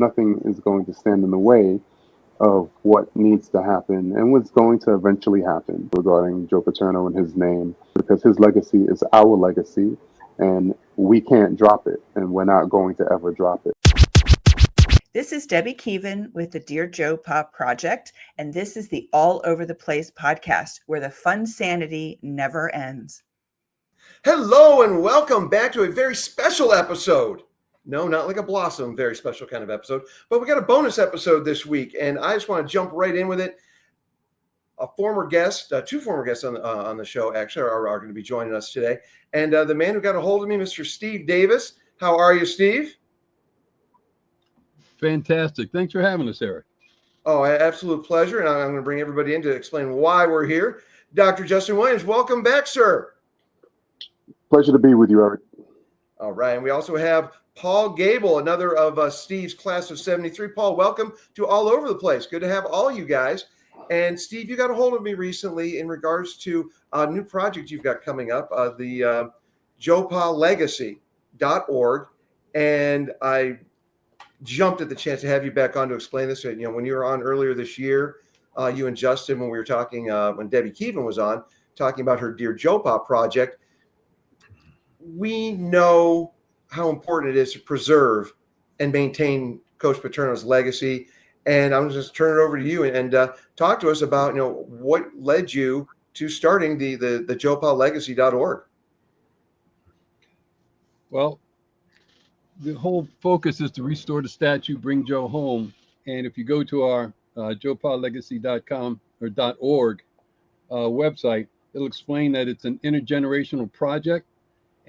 nothing is going to stand in the way of what needs to happen and what's going to eventually happen regarding Joe Paterno and his name, because his legacy is our legacy, and we can't drop it, and we're not going to ever drop it. This is Debbie Keevan with the Dear JoePa Project, and this is the All Over the Place podcast, where the fun sanity never ends. Hello and welcome back to a very special episode. No, not like a Blossom, very special kind of episode, but we got a bonus episode this week, and I just want to jump right in with it. A former guest, two former guests on the show actually are going to be joining us today, and the man who got a hold of me, Mr. Steve Davis. How are you, Steve? Fantastic. Thanks for having us, Eric. Oh, absolute pleasure. And I'm going to bring everybody in to explain why we're here. Dr. Justin Williams, welcome back, sir. Pleasure to be with you, Eric. All right. And we also have Paul Gabel, another of Steve's class of 73. Paul, welcome to All Over the Place. Good to have all you guys. And Steve, you got a hold of me recently in regards to a new project you've got coming up, the JoePaLegacy.org. And I jumped at the chance to have you back on to explain this. You know, when you were on earlier this year, you and Justin, when we were talking, when Debbie Keevan was on, talking about her Dear JoePa project, we know how important it is to preserve and maintain Coach Paterno's legacy. And I'm just turn it over to you and talk to us about, you know, what led you to starting the JoePaLegacy.org. Well, the whole focus is to restore the statue, bring Joe home. And if you go to our JoePaLegacy.com or .org website, it'll explain that it's an intergenerational project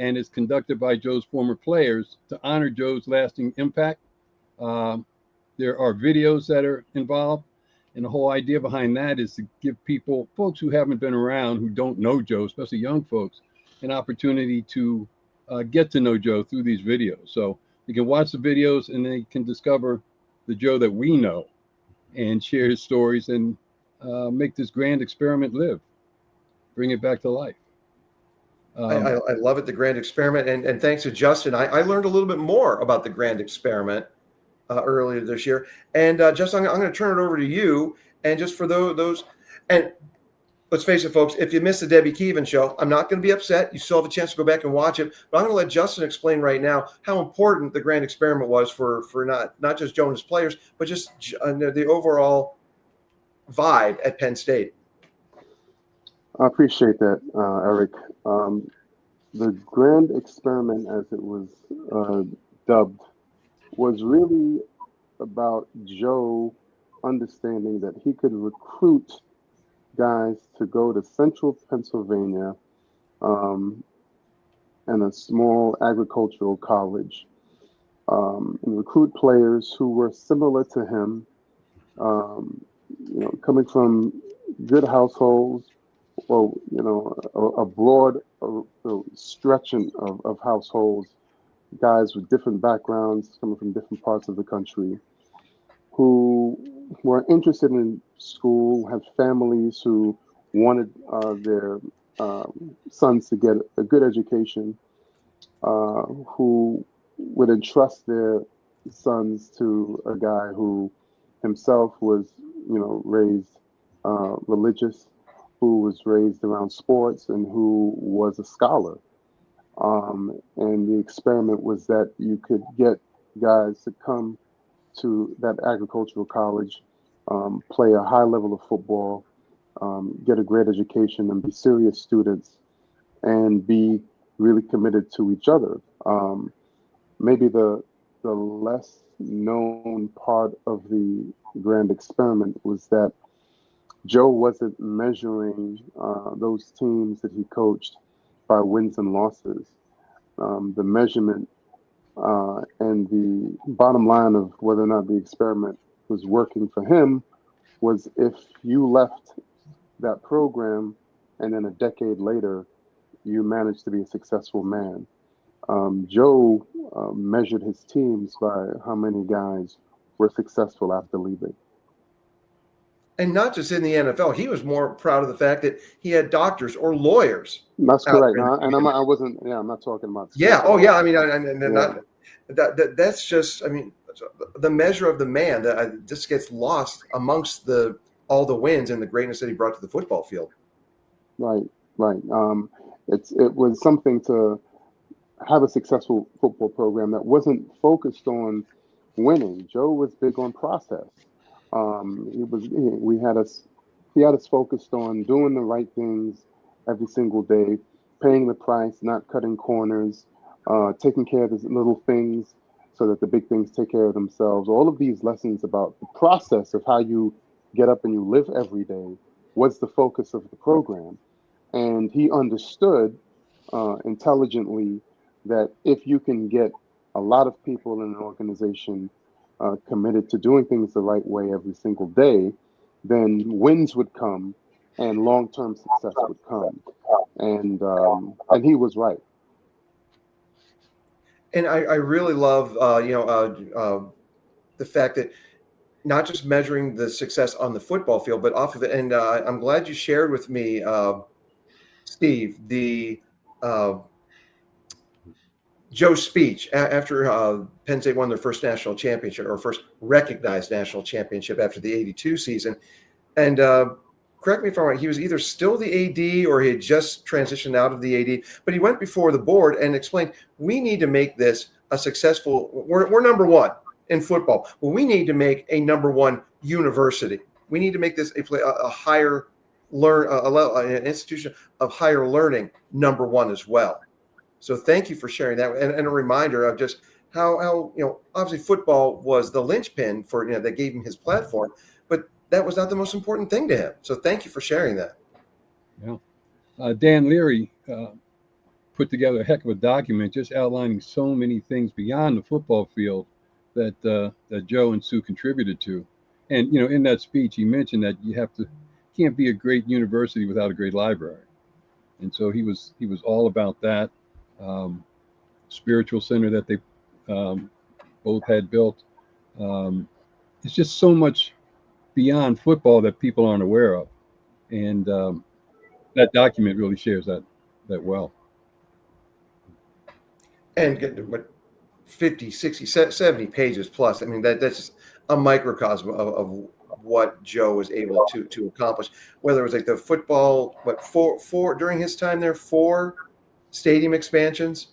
and it's conducted by Joe's former players to honor Joe's lasting impact. There are videos that are involved. And the whole idea behind that is to give people, folks who haven't been around, who don't know Joe, especially young folks, an opportunity to get to know Joe through these videos. So they can watch the videos and they can discover the Joe that we know and share his stories and make this grand experiment live, bring it back to life. I love it, the grand experiment. And thanks to Justin, I learned a little bit more about the grand experiment earlier this year. And Justin, I'm going to turn it over to you. And just for those, and let's face it, folks, if you missed the Debbie Keevan show, I'm not going to be upset. You still have a chance to go back and watch it. But I'm going to let Justin explain right now how important the grand experiment was for not just Joe and his players, but just the overall vibe at Penn State. I appreciate that, Eric. The grand experiment, as it was dubbed, was really about Joe understanding that he could recruit guys to go to central Pennsylvania and a small agricultural college and recruit players who were similar to him, coming from good households, or, a broad stretching of households, guys with different backgrounds coming from different parts of the country who were interested in school, had families who wanted their sons to get a good education, who would entrust their sons to a guy who himself was, raised religious, who was raised around sports, and who was a scholar. And the experiment was that you could get guys to come to that agricultural college, play a high level of football, get a great education, and be serious students, and be really committed to each other. Maybe the less known part of the grand experiment was that Joe wasn't measuring those teams that he coached by wins and losses. The measurement and the bottom line of whether or not the experiment was working for him was if you left that program and then a decade later you managed to be a successful man. Joe measured his teams by how many guys were successful after leaving. And not just in the NFL, he was more proud of the fact that he had doctors or lawyers. That's correct. I'm not talking about. Yeah. Oh, yeah. I mean, that's just, the measure of the man that just gets lost amongst all the wins and the greatness that he brought to the football field. Right, right. It was something to have a successful football program that wasn't focused on winning. Joe was big on process. He had us focused on doing the right things every single day, paying the price, not cutting corners, taking care of the little things so that the big things take care of themselves. All of these lessons about the process of how you get up and you live every day was the focus of the program. And he understood intelligently that if you can get a lot of people in an organization committed to doing things the right way every single day, then wins would come and long-term success would come. And he was right. And I really love, the fact that not just measuring the success on the football field, but off of it. And I'm glad you shared with me, Steve, the Joe's speech after Penn State won their first national championship, or first recognized national championship after the '82 season. And correct me if I'm wrong, he was either still the AD or he had just transitioned out of the AD, but he went before the board and explained, we need to make this a successful, we're number one in football. Well, we need to make a number one university. We need to make this a higher an institution of higher learning number one as well. So thank you for sharing that, and a reminder of just how obviously football was the linchpin for that gave him his platform, but that was not the most important thing to him. So thank you for sharing that. Yeah, Dan Leary put together a heck of a document just outlining so many things beyond the football field that Joe and Sue contributed to. And in that speech, he mentioned that can't be a great university without a great library, and so he was all about that. Spiritual center that they both had built. It's just so much beyond football that people aren't aware of, and that document really shares that well. And what 50, 60, 70 pages plus. I mean, that's just a microcosm of what Joe was able to accomplish. Whether it was like the football, four during his time there, 4 stadium expansions.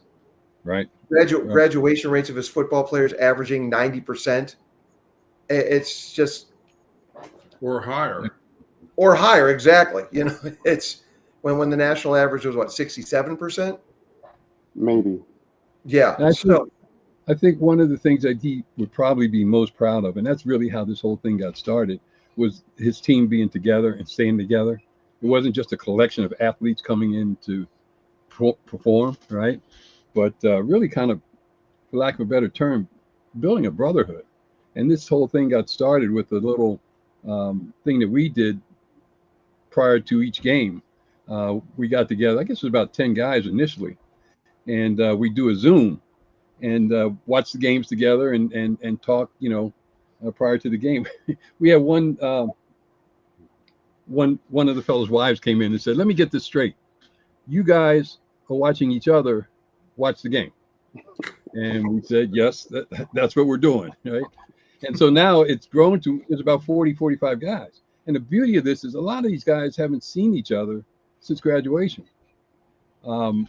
Right. Graduation rates of his football players averaging 90%. It's just or higher. Exactly. It's when the national average was 67%. Maybe. Yeah. I think one of the things that he would probably be most proud of, and that's really how this whole thing got started, was his team being together and staying together. It wasn't just a collection of athletes coming in to perform, right? But really kind of, for lack of a better term, building a brotherhood. And this whole thing got started with a little thing that we did prior to each game. We got together, I guess it was about 10 guys initially, and we do a Zoom and watch the games together and talk, prior to the game. We had one of the fellows' wives came in and said, "Let me get this straight. You guys are watching each other watch the game." And we said, yes, that's what we're doing, right? And so now it's grown to, there's about 40, 45 guys. And the beauty of this is a lot of these guys haven't seen each other since graduation. And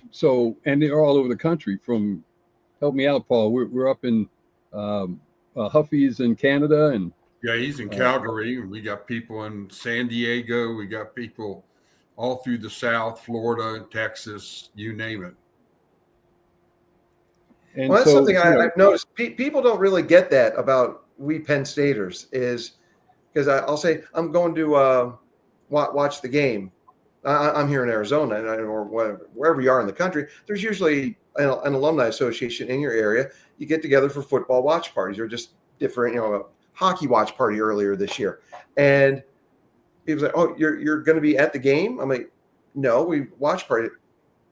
they're all over the country from, help me out, Paul, we're up in Huffy's in Canada. And yeah, he's in Calgary. We got people in San Diego. We got people all through the South, Florida, Texas, you name it. And well, that's something I've noticed. People don't really get that about we Penn Staters, is because I'll say I'm going to watch the game. I'm here in Arizona, or wherever you are in the country. There's usually an alumni association in your area. You get together for football watch parties, or just different, a hockey watch party earlier this year. And people say, "Oh, you're going to be at the game?" I'm like, "No, we watch party.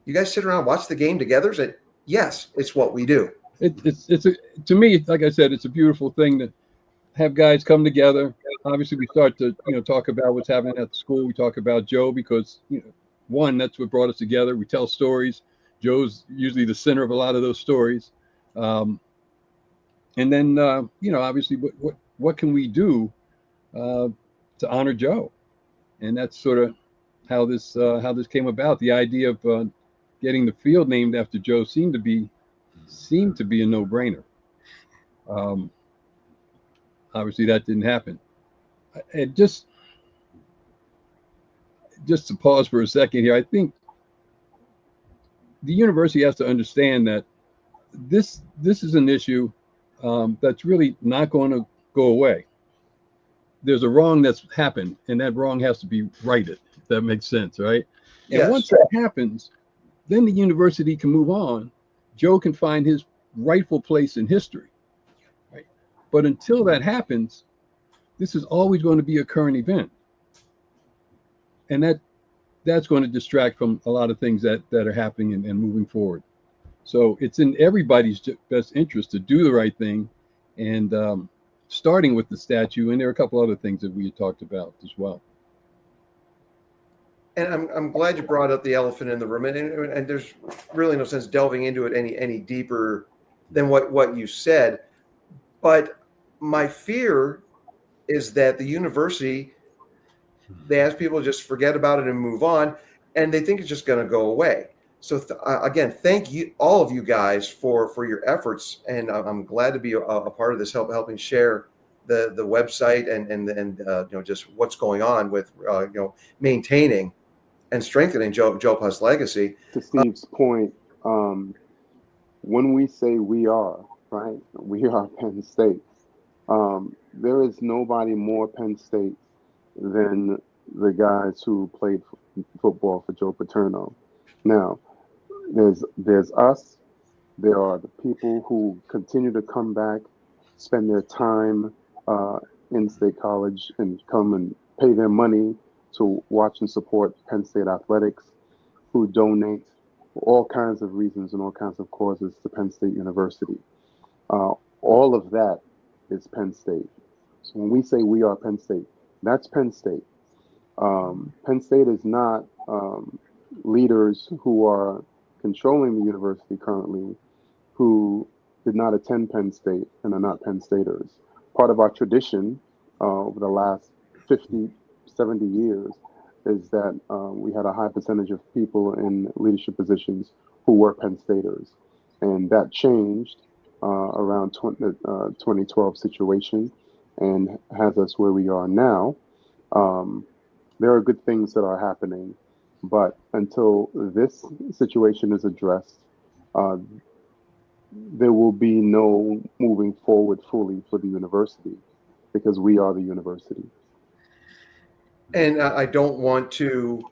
You guys sit around and watch the game together?" I said, "Yes, it's what we do." To me, like I said, it's a beautiful thing to have guys come together. Obviously, we start to talk about what's happening at the school. We talk about Joe because one, that's what brought us together. We tell stories. Joe's usually the center of a lot of those stories, and And then, obviously, what can we do to honor Joe? And that's sort of how this came about. The idea of getting the field named after Joe seemed to be a no-brainer. Obviously, that didn't happen. And just to pause for a second here, I think the university has to understand that this is an issue that's really not going to go away. There's a wrong that's happened, and that wrong has to be righted, if that makes sense, right? And Yes. once that happens, then the university can move on. Joe can find his rightful place in history, right? But until that happens, this is always going to be a current event. And that's going to distract from a lot of things that are happening and moving forward. So it's in everybody's best interest to do the right thing, and starting with the statue. And there are a couple other things that we had talked about as well. And I'm glad you brought up the elephant in the room, and there's really no sense delving into it any deeper than what you said. But my fear is that the university, they ask people to just forget about it and move on, and they think it's just going to go away. So again, thank you, all of you guys, for your efforts, and I'm glad to be a part of this, helping share the website and just what's going on with maintaining and strengthening JoePa's legacy. To Steve's point, when we say we are, right, we are Penn State. There is nobody more Penn State than the guys who played football for Joe Paterno. Now, there's us. There are the people who continue to come back, spend their time in State College, and come and pay their money to watch and support Penn State athletics, who donate for all kinds of reasons and all kinds of causes to Penn State University. All of that is Penn State. So when we say we are Penn State, that's Penn State. Penn State is not leaders who are controlling the university currently who did not attend Penn State and are not Penn Staters. Part of our tradition over the last 50, 70 years is that we had a high percentage of people in leadership positions who were Penn Staters. And that changed around 2012 situation and has us where we are now. There are good things that are happening, but until this situation is addressed, there will be no moving forward fully for the university, because we are the university. And I don't want to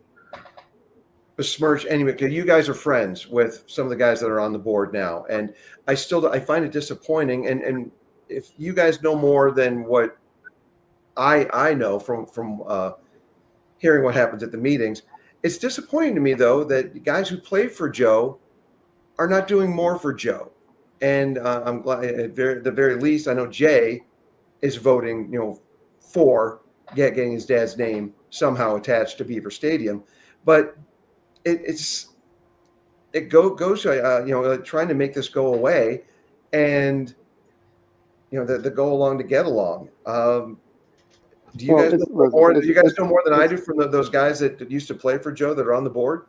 besmirch anyone, because you guys are friends with some of the guys that are on the board now, and I find it disappointing. And if you guys know more than what I know from hearing what happens at the meetings, it's disappointing to me, though, that guys who played for Joe are not doing more for Joe. And I'm glad, at the very least, I know Jay is voting, for getting his dad's name somehow attached to Beaver Stadium. But it goes trying to make this go away, and the go along to get along. Do you guys know more? Do you guys know more than I do from those guys that used to play for Joe that are on the board?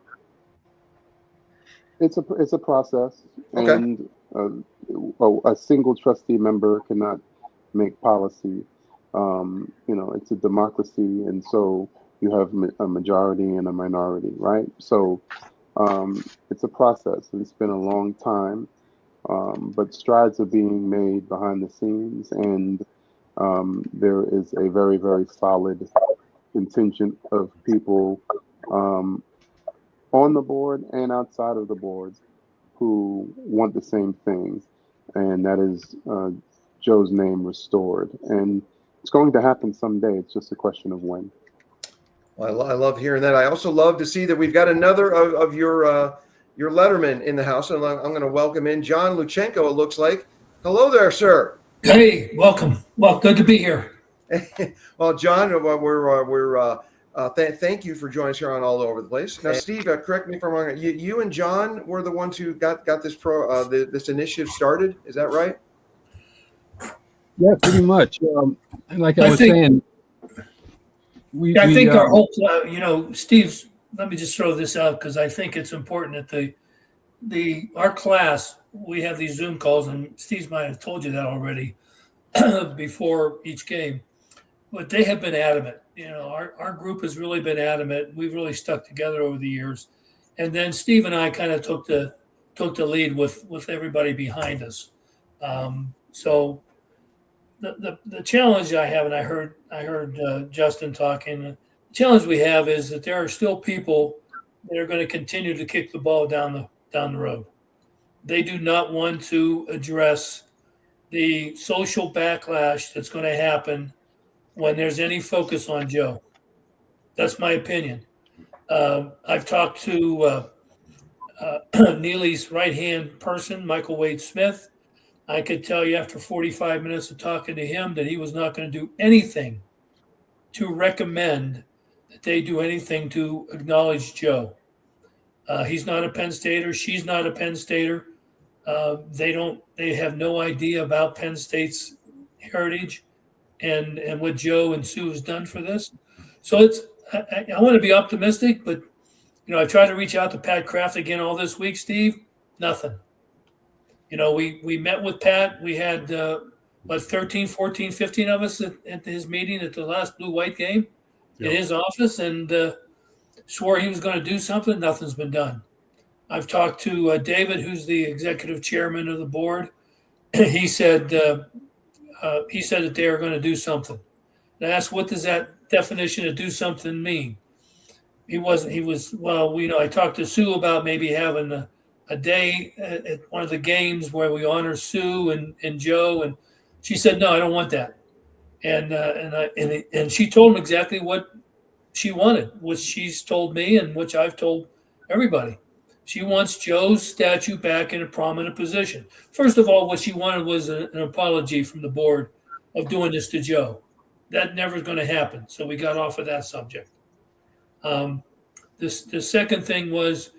It's a process, Okay. and a single trustee member cannot make policy. It's a democracy, and so you have a majority and a minority, right? So it's a process, and it's been a long time, but strides are being made behind the scenes, and there is a very, very solid contingent of people on the board and outside of the board who want the same thing, and that is Joe's name restored. And it's going to happen someday. It's just a question of when. Well, I love hearing that. I also love to see that we've got another of your lettermen in the house, and I'm going to welcome in John Lewchenko, it looks like. Hello there, sir. Hey, welcome. Well, good to be here. Well, John, thank you for joining us here on All Over the Place. Now, Steve, correct me if I'm wrong. You and John were the ones who got this this initiative started. Is that right? Yeah, pretty much. And like I I was think- saying, I think our whole, Steve, let me just throw this out because I think it's important that our class, we have these Zoom calls, and Steve might have told you that already before each game, but they have been adamant. Our group has really been adamant. We've really stuck together over the years, and then Steve and I kind of took the lead with everybody behind us. So the challenge I have, and I heard Justin talking. The challenge we have is that there are still people that are going to continue to kick the ball down the road. They do not want to address the social backlash that's going to happen when there's any focus on Joe. That's my opinion. I've talked to Neely's right-hand person, Michael Wade Smith. I could tell you after 45 minutes of talking to him that he was not going to do anything to recommend that they do anything to acknowledge Joe. He's not a Penn Stater. She's not a Penn Stater. They have no idea about Penn State's heritage and what Joe and Sue has done for this. So I want to be optimistic, but I tried to reach out to Pat Kraft again all this week, Steve. Nothing. We met with Pat. We had 13, 14, 15 of us at his meeting at the last blue-white game in his office, and swore he was going to do something. Nothing's been done. I've talked to David, who's the executive chairman of the board. He said that they are going to do something. And I asked, what does that definition of do something mean? He was, I talked to Sue about maybe having a day at one of the games where we honor Sue and Joe. And she said, no, I don't want that. And she told him exactly what she wanted, which she's told me and which I've told everybody. She wants Joe's statue back in a prominent position. First of all, what she wanted was an apology from the board of doing this to Joe. That never is going to happen. So we got off of that subject. The second thing was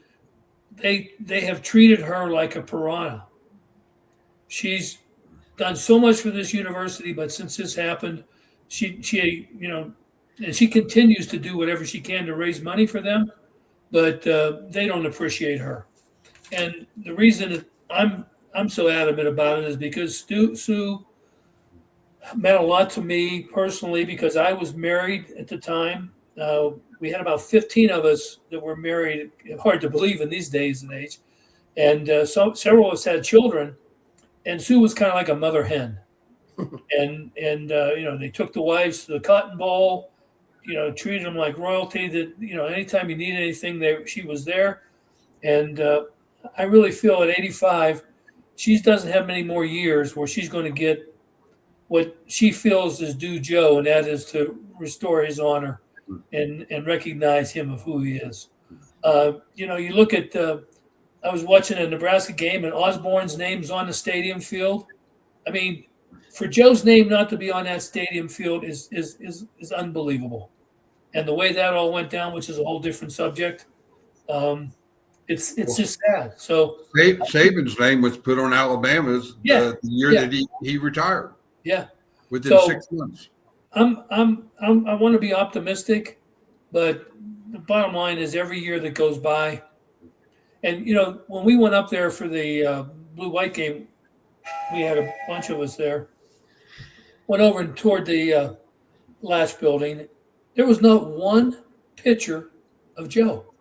they have treated her like a piranha. She's done so much for this university, but since this happened, she and she continues to do whatever she can to raise money for them, but they don't appreciate her. And the reason that I'm so adamant about it is because Sue meant a lot to me personally because I was married at the time. We had about 15 of us that were married. Hard to believe in these days and age. And several of us had children. And Sue was kind of like a mother hen. and they took the wives to the Cotton Bowl, treated them like royalty. That anytime you need anything, she was there. And I really feel at 85, she doesn't have many more years where she's going to get what she feels is due Joe, and that is to restore his honor and recognize him of who he is. You look at. I was watching a Nebraska game, and Osborne's name's on the stadium field. I mean, for Joe's name not to be on that stadium field is unbelievable. And the way that all went down, which is a whole different subject, it's just sad. So Saban's name was put on Alabama's the year that he retired. Yeah, within 6 months. I want to be optimistic, but the bottom line is every year that goes by. And, when we went up there for the blue-white game, we had a bunch of us there, went over and toured the Latch building. There was not one picture of Joe,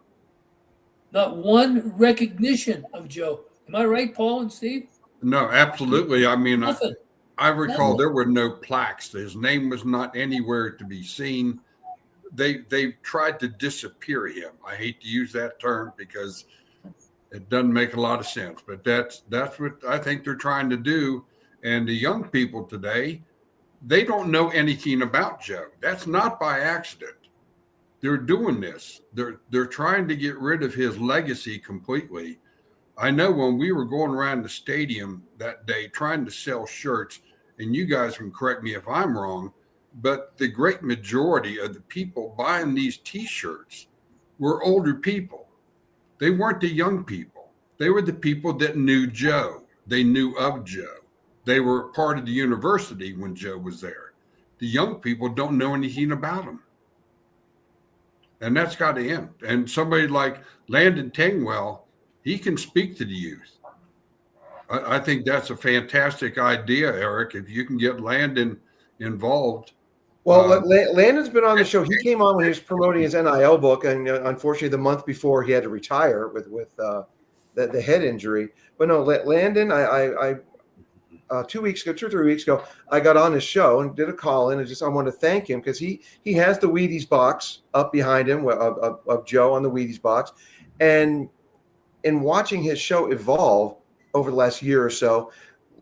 not one recognition of Joe. Am I right, Paul and Steve? No, absolutely. I mean, Nothing. I recall there were no plaques. His name was not anywhere to be seen. They tried to disappear him. I hate to use that term because it doesn't make a lot of sense, but that's what I think they're trying to do. And the young people today, they don't know anything about Joe. That's not by accident. They're doing this. They're trying to get rid of his legacy completely. I know when we were going around the stadium that day trying to sell shirts, and you guys can correct me if I'm wrong, but the great majority of the people buying these T-shirts were older people. They weren't the young people. They were the people that knew Joe. They knew of Joe. They were part of the university when Joe was there. The young people don't know anything about him. And that's got to end. And somebody like Landon Tangwell, he can speak to the youth. I think that's a fantastic idea, Eric. If you can get Landon involved. Well, Landon's been on the show. He came on when he was promoting his NIL book, and unfortunately, the month before he had to retire with the head injury. But no, Landon, I 2 weeks ago, 2 or 3 weeks ago, I got on his show and did a call in, and I want to thank him because he has the Wheaties box up behind him of Joe on the Wheaties box, and in watching his show evolve over the last year or so,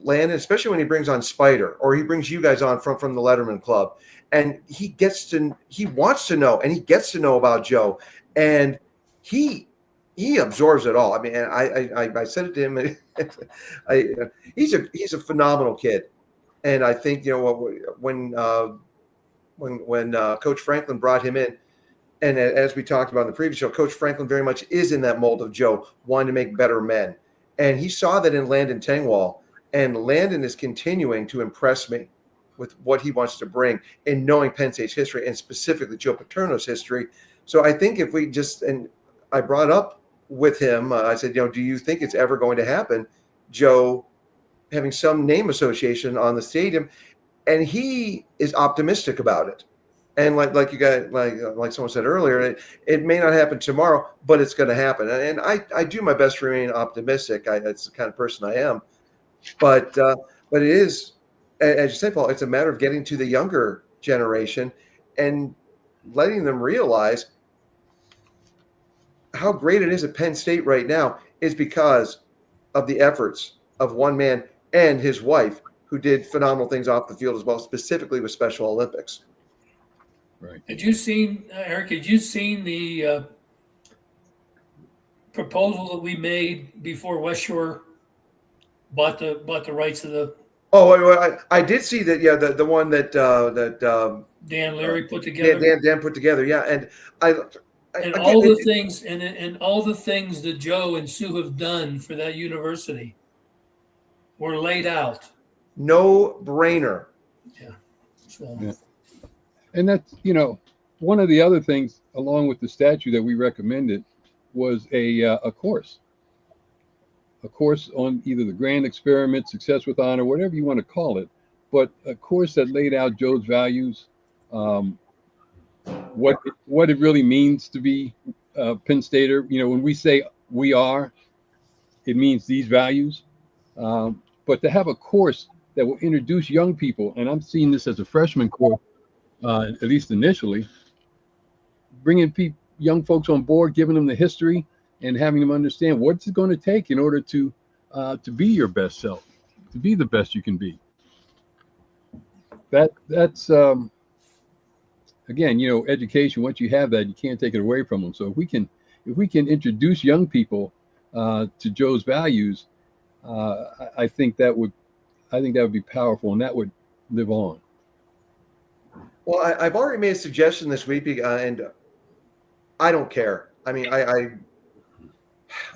Landon, especially when he brings on Spider or he brings you guys on from the Letterman Club, and he wants to know and he gets to know about Joe, and he absorbs it all. I mean, and I said it to him. He's a phenomenal kid, and I think when Coach Franklin brought him in, and as we talked about in the previous show, Coach Franklin very much is in that mold of Joe, wanting to make better men, and he saw that in Landon Tangwell, and Landon is continuing to impress me with what he wants to bring in knowing Penn State's history and specifically Joe Paterno's history. So I think if we and I brought up with him, I said, do you think it's ever going to happen, Joe having some name association on the stadium? And he is optimistic about it. And like you guys, like someone said earlier, it may not happen tomorrow, but it's going to happen. And I do my best to remain optimistic. That's the kind of person I am. But it is, as you said, Paul, it's a matter of getting to the younger generation and letting them realize how great it is at Penn State right now is because of the efforts of one man and his wife, who did phenomenal things off the field as well, specifically with Special Olympics. Right. Eric, had you seen the proposal that we made before West Shore bought the rights of the? Oh, I did see that. Yeah, the one that Dan Leary put together. Dan put together. Yeah, and all the things that Joe and Sue have done for that university were laid out. No brainer. Yeah. So. Yeah. And that's, one of the other things along with the statue that we recommended was a course on either the grand experiment, success with honor, whatever you want to call it, but a course that laid out Joe's values, what it really means to be Penn Stater. When we say we are, it means these values. But to have a course that will introduce young people, and I'm seeing this as a freshman course, at least initially, bringing young folks on board, giving them the history, and having them understand what's it going to take in order to be your best self, to be the best you can be. That's again, education. Once you have that, you can't take it away from them. So if we can introduce young people to Joe's values, I think that would be powerful, and that would live on. Well, I've already made a suggestion this week, and I don't care. I mean, I'm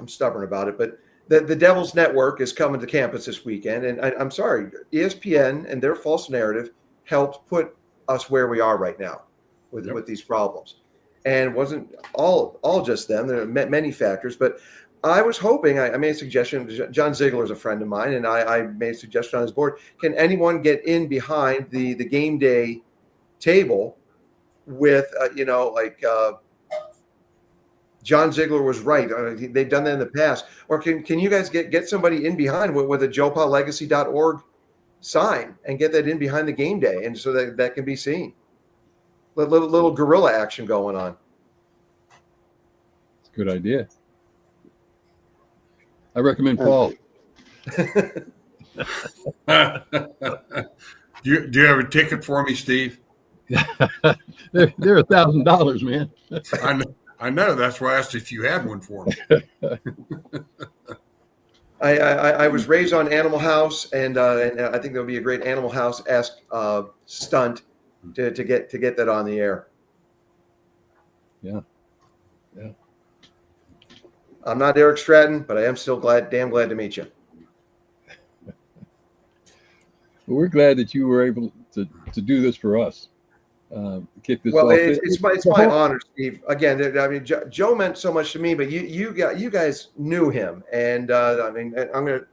stubborn about it, but the Devil's Network is coming to campus this weekend, and I'm sorry, ESPN and their false narrative helped put us where we are right now with these problems. And it wasn't all just them. There are many factors, but I was hoping, I made a suggestion. John Ziegler is a friend of mine, and I made a suggestion on his board. Can anyone get in behind the game day table with, John Ziegler was right. They've done that in the past. Or can you guys get somebody in behind with a JoePaLegacy.org sign and get that in behind the game day, and so that can be seen? Little guerrilla action going on. It's a good idea. I recommend Paul. Do you have a ticket for me, Steve? They're $1,000, man. I know. That's why I asked if you had one for me. I was raised on Animal House, and I think there'll be a great Animal House-esque stunt to get that on the air. Yeah. I'm not Eric Stratton, but I am still damn glad to meet you. Well, we're glad that you were able to do this for us. Kick this Well, off. it's my honor, Steve. Again, I mean, Joe meant so much to me, but you guys knew him, and I mean, I'm going to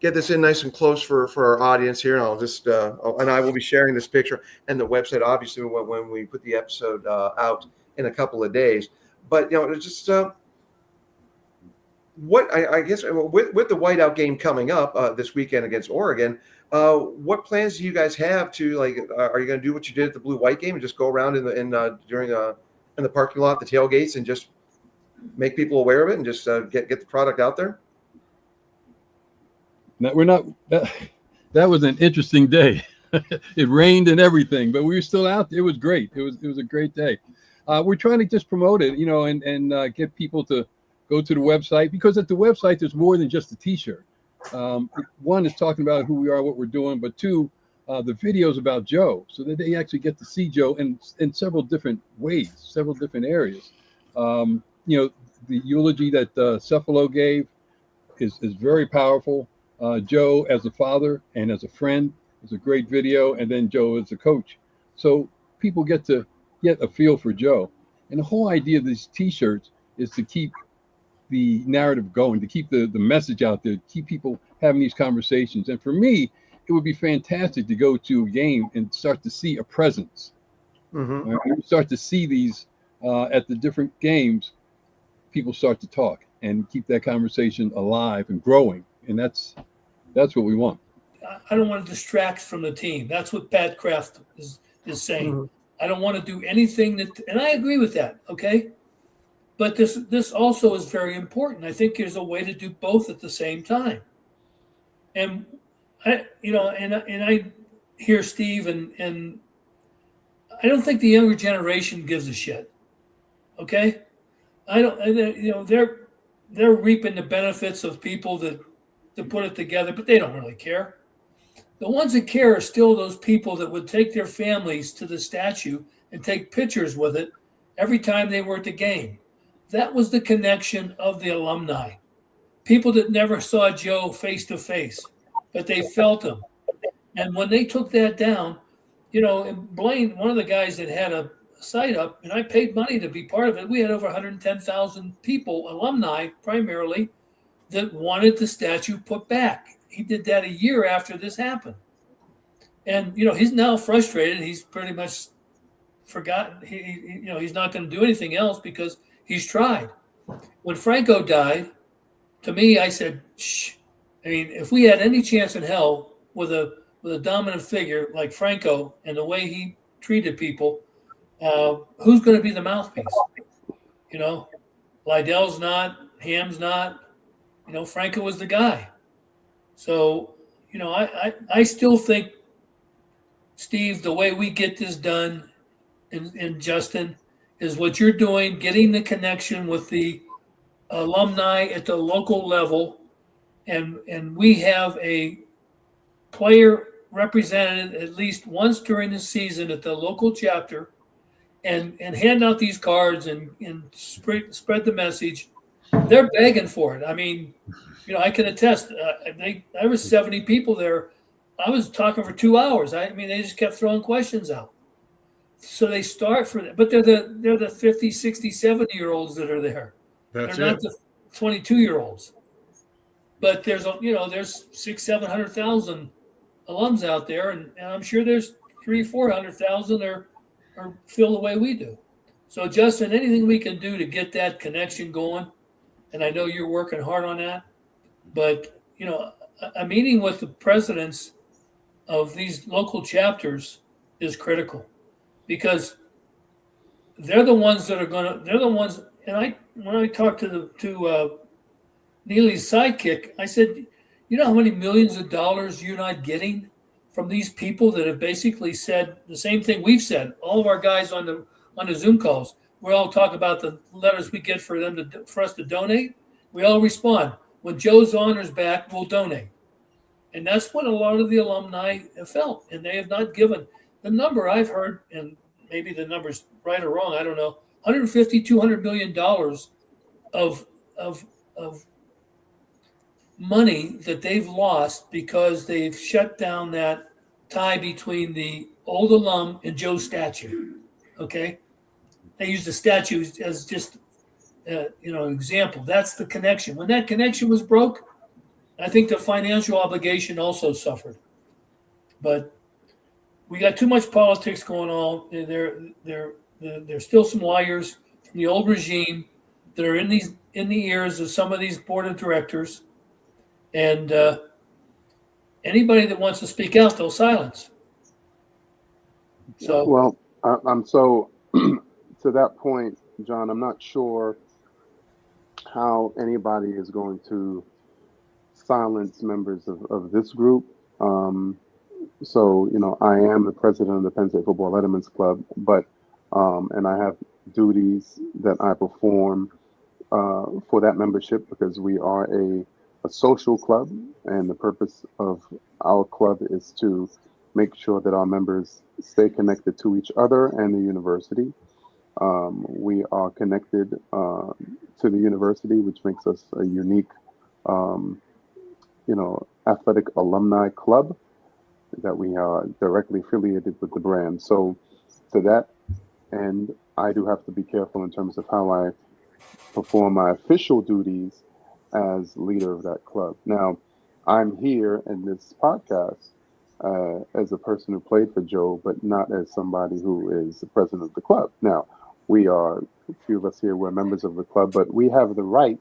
get this in nice and close for our audience here, and I'll just and I will be sharing this picture and the website, obviously, when we put the episode out in a couple of days. But just what I guess with the Whiteout game coming up this weekend against Oregon. What plans do you guys have to are you going to do what you did at the Blue-White game and just go around in the parking lot, the tailgates, and just make people aware of it and just get the product out there? No, we're not. That was an interesting day. It rained and everything, but we were still out there. It was great. It was a great day. We're trying to just promote it, and get people to go to the website, because at the website there's more than just a T-shirt. One is talking about who we are, what we're doing, but two, the videos about Joe, so that they actually get to see Joe in several different ways, several different areas. The eulogy that Cephalo gave is very powerful. Joe as a father and as a friend is a great video, and then Joe as a coach. So people get to get a feel for Joe. And the whole idea of these T-shirts is to keep the narrative going, to keep the message out there, keep people having these conversations. And for me, it would be fantastic to go to a game and start to see a presence. Mm-hmm. Right? When you start to see these at the different games, people start to talk and keep that conversation alive and growing. And that's what we want. I don't want to distract from the team. That's what Pat Kraft is saying. Mm-hmm. I don't want to do anything and I agree with that. Okay. But this also is very important. I think there's a way to do both at the same time. And I hear Steve, and I don't think the younger generation gives a shit. Okay, I don't. They're reaping the benefits of people that put it together, but they don't really care. The ones that care are still those people that would take their families to the statue and take pictures with it every time they were at the game. That was the connection of the alumni. People that never saw Joe face to face, but they felt him. And when they took that down, Blaine, one of the guys that had a site up, and I paid money to be part of it, we had over 110,000 people, alumni primarily, that wanted the statue put back. He did that a year after this happened. And, he's now frustrated. He's pretty much forgotten. He's not going to do anything else because he's tried. When Franco died, to me, I said, shh. I mean, if we had any chance in hell with a dominant figure like Franco and the way he treated people, who's going to be the mouthpiece? Lydell's not, Ham's not. Franco was the guy. So, I still think, Steve, the way we get this done, and Justin, is what you're doing, getting the connection with the alumni at the local level, and we have a player represented at least once during the season at the local chapter, and hand out these cards and spread the message. They're begging for it. I mean, I can attest. There was 70 people there. I was talking for 2 hours. They just kept throwing questions out. So they start for that, but they're the 50, 60, 70-year-olds that are there. They're not the 22-year-olds. But there's 600,000-700,000 alums out there, and I'm sure there's 300,000-400,000 are feel the way we do. So Justin, anything we can do to get that connection going, and I know you're working hard on that, but a meeting with the presidents of these local chapters is critical, because they're the ones that are they're the ones. And when I talked to Neely's sidekick, I said, you know how many millions of dollars you're not getting from these people that have basically said the same thing we've said. All of our guys on the Zoom calls, we all talk about the letters we get for us to donate. We all respond, when Joe's honor's back, we'll donate. And that's what a lot of the alumni have felt. And they have not given the number I've heard, and maybe the number's right or wrong, I don't know, $150, $200 million of money that they've lost because they've shut down that tie between the old alum and Joe's statue. Okay, they use the statue as just an example. That's the connection. When that connection was broke, I think the financial obligation also suffered. But we got too much politics going on. There's still some liars from the old regime that are in the ears of some of these board of directors, and anybody that wants to speak out, they'll silence. So, well, I'm so to that point, John. I'm not sure how anybody is going to silence members of this group. So, I am the president of the Penn State Football Lettermen's Club, but and I have duties that I perform for that membership because we are a social club, and the purpose of our club is to make sure that our members stay connected to each other and the university. We are connected to the university, which makes us a unique, athletic alumni club that we are directly affiliated with the brand. So to that end, I do have to be careful in terms of how I perform my official duties as leader of that club. Now, I'm here in this podcast as a person who played for Joe, but not as somebody who is the president of the club. Now, we are, a few of us here, we're members of the club, but we have the right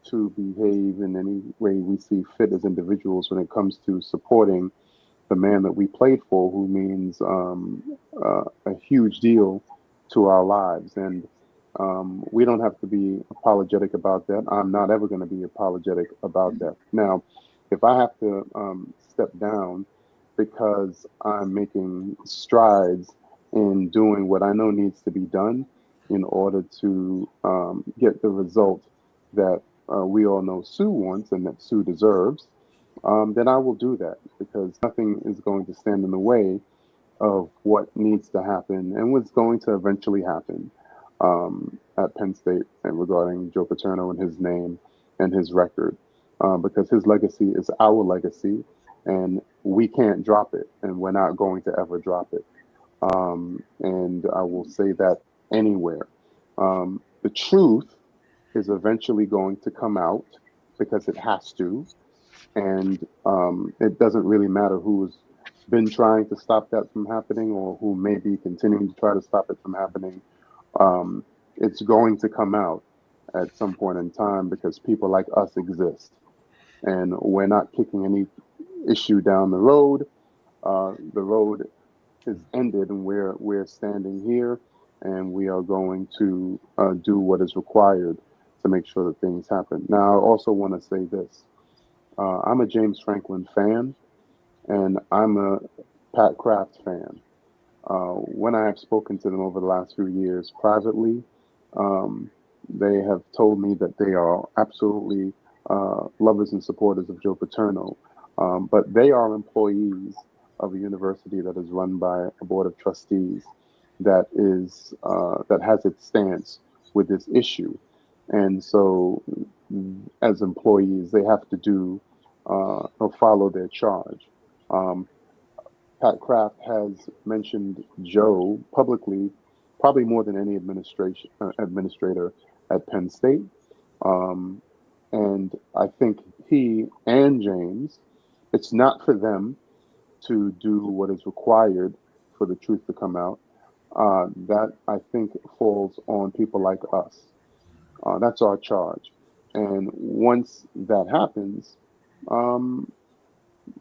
to behave in any way we see fit as individuals when it comes to supporting the man that we played for, who means a huge deal to our lives. And we don't have to be apologetic about that. I'm not ever going to be apologetic about that. Now, if I have to step down because I'm making strides in doing what I know needs to be done in order to get the result that we all know Sue wants and that Sue deserves, then I will do that, because nothing is going to stand in the way of what needs to happen and what's going to eventually happen at Penn State and regarding Joe Paterno and his name and his record, because his legacy is our legacy and we can't drop it, and we're not going to ever drop it. And I will say that anywhere. The truth is eventually going to come out because it has to. And it doesn't really matter who's been trying to stop that from happening or who may be continuing to try to stop it from happening. It's going to come out at some point in time because people like us exist. And we're not kicking any issue down the road. The road is ended and we're standing here, and we are going to do what is required to make sure that things happen. Now, I also want to say this. I'm a James Franklin fan, and I'm a Pat Kraft fan. When I have spoken to them over the last few years privately, they have told me that they are absolutely lovers and supporters of Joe Paterno, but they are employees of a university that is run by a board of trustees that has its stance with this issue. And so as employees, they have to do or follow their charge. Pat Kraft has mentioned Joe publicly, probably more than any administrator at Penn State. And I think he and James, it's not for them to do what is required for the truth to come out. That, I think, falls on people like us. That's our charge. And once that happens,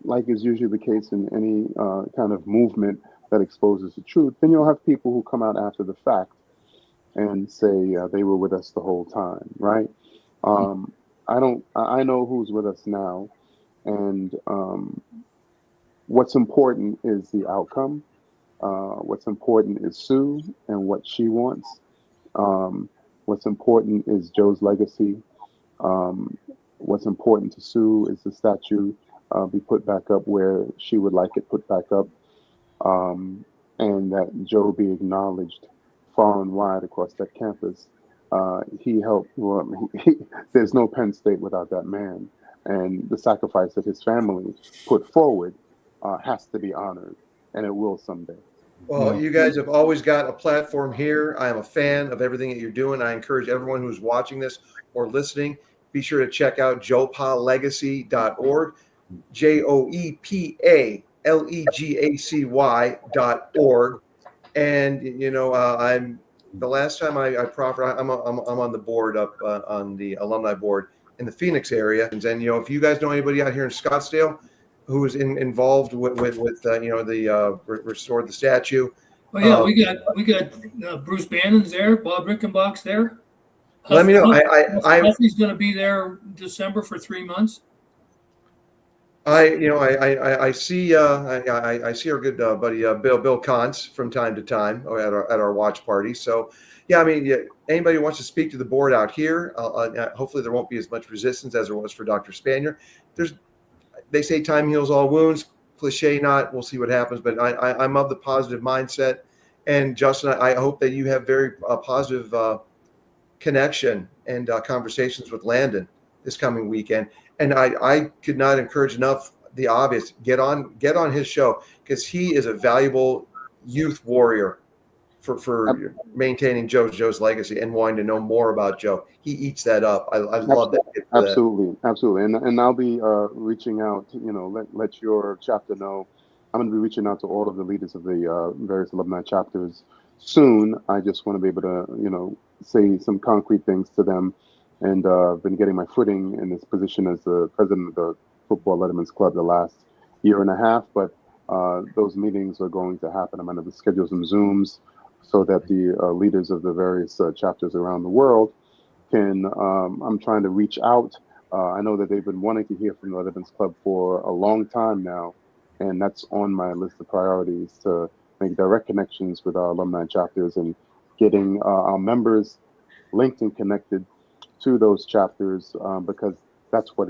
like is usually the case in any kind of movement that exposes the truth, then you'll have people who come out after the fact and say they were with us the whole time, right? I know who's with us now, and what's important is the outcome. What's important is Sue and what she wants. What's important is Joe's legacy. What's important to Sue is the statue be put back up where she would like it put back up, and that Joe be acknowledged far and wide across that campus. He helped. Well, there's no Penn State without that man, and the sacrifice that his family put forward has to be honored, and it will someday. Well, you guys have always got a platform here. I am a fan of everything that you're doing. I encourage everyone who's watching this or listening, be sure to check out JoePaLegacy.org, JoePaLegacy.org. And, you know, I'm the last time I proffered, I'm on the board up on the alumni board in the Phoenix area. And, you know, if you guys know anybody out here in Scottsdale who is involved with you know, the restored the statue. Oh yeah, we got Bruce Bannon's there, Bob Rickenbach's there. Let me know. Huffy's going to be there December for 3 months. I see our good buddy Bill Kantz from time to time at our watch party. So yeah, I mean, anybody who wants to speak to the board out here, hopefully there won't be as much resistance as there was for Dr. Spanier. They say time heals all wounds. Cliche not. We'll see what happens. But I'm of the positive mindset. And Justin, I hope that you have very positive connection and conversations with Landon this coming weekend. And I could not encourage enough the obvious. Get on his show, because he is a valuable youth warrior for maintaining Joe's legacy and wanting to know more about Joe. He eats that up. I love that. Absolutely. And I'll be reaching out. You know, let your chapter know. I'm going to be reaching out to all of the leaders of the various alumni chapters soon. I just want to be able to, you know, say some concrete things to them. And been getting my footing in this position as the president of the Football Lettermen's Club the last year and a half. But those meetings are going to happen. I'm going to schedule some Zooms so that the leaders of the various chapters around the world can, I'm trying to reach out. I know that they've been wanting to hear from the Lettermen's Club for a long time now. And that's on my list of priorities, to make direct connections with our alumni chapters and getting our members linked and connected to those chapters, because that's what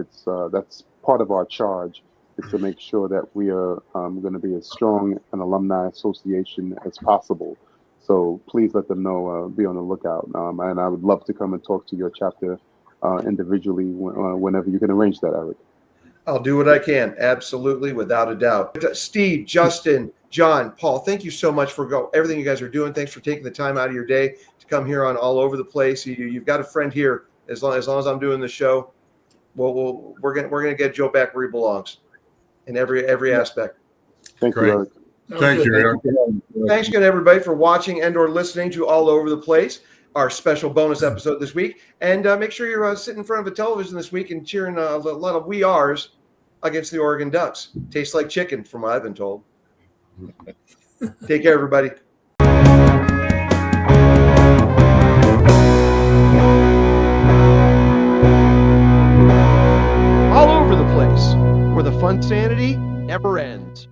that's part of our charge, is to make sure that we are going to be as strong an alumni association as possible. So please let them know, be on the lookout. And I would love to come and talk to your chapter individually whenever you can arrange that, Eric. I'll do what I can. Absolutely, without a doubt. Steve, Justin, John, Paul, thank you so much for everything you guys are doing. Thanks for taking the time out of your day to come here on All Over the Place. You've got a friend here. As long as I'm doing the show, we're gonna get Joe back where he belongs, in every aspect. Thank you, Eric. Thank you, Eric. Thanks again, everybody, for watching and/or listening to All Over the Place, our special bonus episode this week. And make sure you're sitting in front of a television this week and cheering a lot of We Ares against the Oregon Ducks. Tastes like chicken, from what I've been told. Take care, everybody. All Over the Place, where the fun sanity never ends.